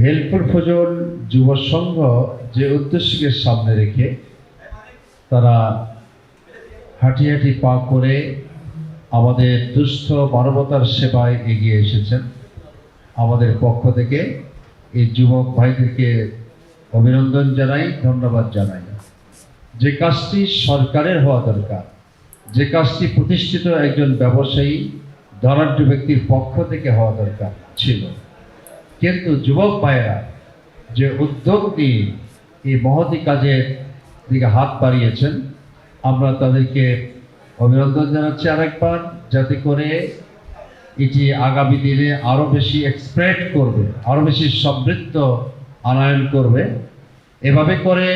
Helpful Fazal যুব সংঘ যে উদ্দেশ্যকে সামনে রেখে তারা হাঁটি হাঁটি পা করে আমাদের দুস্থ মানবতার সেবায় এগিয়ে এসেছেন। আমাদের পক্ষ থেকে এই যুবক ভাইদেরকে অভিনন্দন জানাই, ধন্যবাদ জানাই। যে কাজটি সরকারের হওয়া দরকার, যে কাজটি প্রতিষ্ঠিত একজন ব্যবসায়ী ধনাঢ্য ব্যক্তির পক্ষ থেকে হওয়া দরকার ছিল, কিন্তু যুবক ভাইয়েরা যে উদ্যোগ নিয়ে এই মহতি কাজের দিকে হাত বাড়িয়েছেন, আমরা তাদেরকে অভিনন্দন জানাচ্ছি আরেকবার, যাতে করে এটি আগামী দিনে আরও বেশি এক্সপ্রেড করবে, আরও বেশি সমৃদ্ধ আনয়ন করবে। এভাবে করে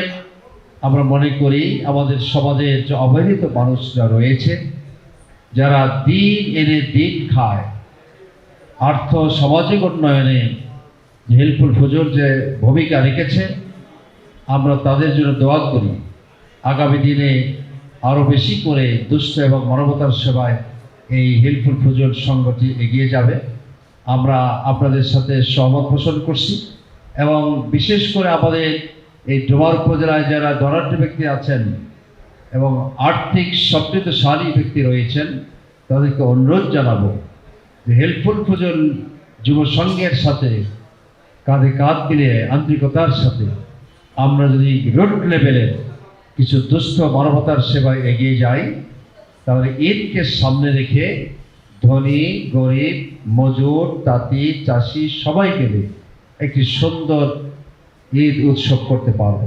আমরা মনে করি আমাদের সমাজের যে অবহেলিত মানুষরা রয়েছে, যারা দিন এনে দিন খায়, আর্থ সামাজিক উন্নয়নে হেল্পফুল ফজল যে ভূমিকা রেখেছে, আমরা তাদের জন্য দোয়া করি আগামী দিনে আরও বেশি করে দুস্থ এবং মানবতার সেবায় এই হেল্পফুল ফজল সংগঠনটি এগিয়ে যাবে। আমরা আপনাদের সাথে সহমত পোষণ করছি এবং বিশেষ করে আমাদের এই ডোমার উপজেলায় যারা ধনাঢ্য ব্যক্তি আছেন এবং আর্থিক সমৃদ্ধশালী ব্যক্তি রয়েছেন, তাদেরকে অনুরোধ জানাবো যে হেল্পফুল ফজল যুব সংঘের সাথে কাঁধে কাঁধ মিলিয়ে আন্তরিকতার সাথে আমরা যদি রোড লেভেলে কিছু দুস্থ মানবতার সেবায় এগিয়ে যাই, তাহলে ঈদকে সামনে রেখে ধনী গরিব মজুর তাঁতি চাষি সবাই মিলে একটি সুন্দর ঈদ উৎসব করতে পারব।